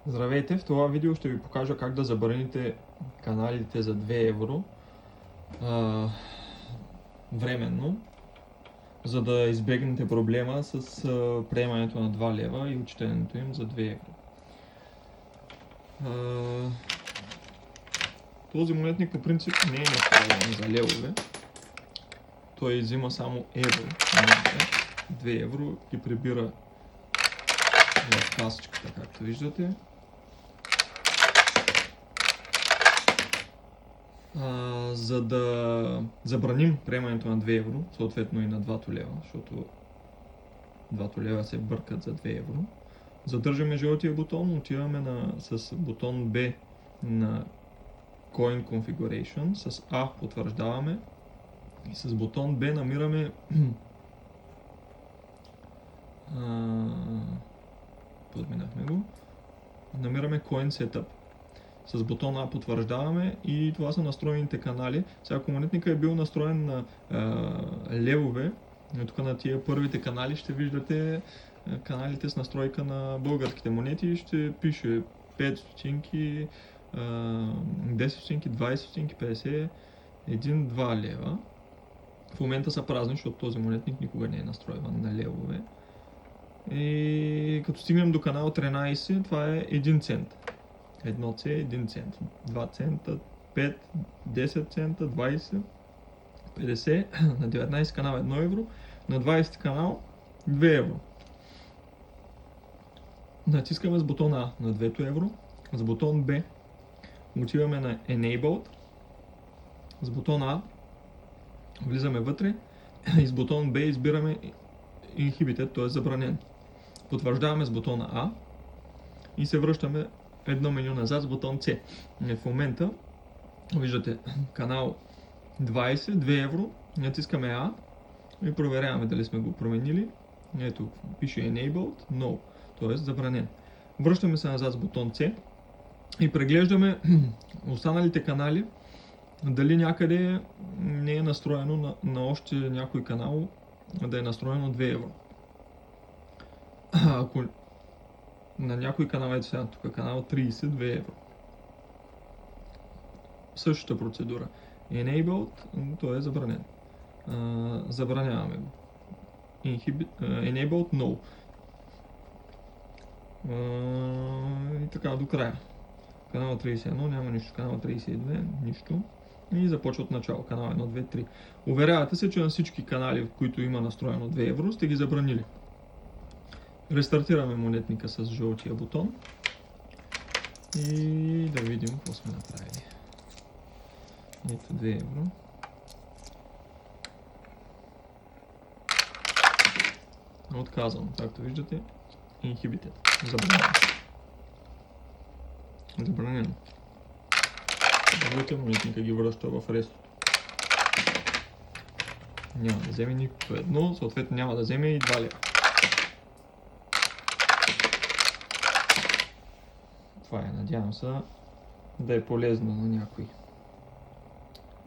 Здравейте! В това видео ще ви покажа как да забраните каналите за 2 евро временно, за да избегнете проблема с приемането на 2 лева и отчитането им за 2 евро. Този монетник по принцип не е настроен за левове. Той взима само евро. 2 евро ги прибира в касичката, както виждате. За да забраним приемането на 2 евро, съответно и на 2 лева, защото 2 лева се бъркат за 2 евро, задържаме жълтия бутон, отиваме с бутон B на Coin Configuration, с A потвърждаваме и с бутон B намираме подминахме го, намираме Coin Setup. С бутон А потвърждаваме и това са настроените канали. Сега ако монетника е бил настроен на левове, тук на тия първите канали ще виждате каналите с настройка на българските монети. Ще пише 5 стотинки, 10 стотинки, 20 стотинки, 50, 1-2 лева. В момента са празни, защото този монетник никога не е настроен на левове. И като стигнем до канал 13, това е 1 цент. 1 C, 1 цент, 2 цента, 5, 10 цента, 20, 50, на 19 канал 1 евро, на 20 канал 2 евро. Натискаме с бутон А на 2 евро, с бутон Б отиваме на Enabled, с бутон А влизаме вътре и с бутон Б избираме Inhibited, т.е. забранен. Потвърждаваме с бутона А и се връщаме едно меню назад с бутон C. В момента виждате канал 20, 2 евро, натискаме А и проверяваме дали сме го променили. Ето, пише Enabled, No, т.е. забранен. Връщаме се назад с бутон C и преглеждаме останалите канали, дали някъде не е настроено на още някой канал да е настроено 2 евро. Ако на някой канал, ето сега тук, канал 30, 2 евро. Същата процедура. Enabled, то е забранен. Забраняваме го. Enabled, No. И така до края. Канал 31 няма нищо, канал 32 нищо. И започва от начало. Канал 1, 2, 3. Уверявате се, че на всички канали, в които има настроено 2 евро, сте ги забранили. Рестартираме монетника с жълтия бутон и да видим какво сме направили. Ето 2 евро. Отказвам, както виждате, Inhibited. Забранено. Забранено. Виждате, монетника ги връща в рестото. Няма да вземе никакво едно, съответно няма да вземе и 2 лева. Това е, надявам се да е полезно на някой.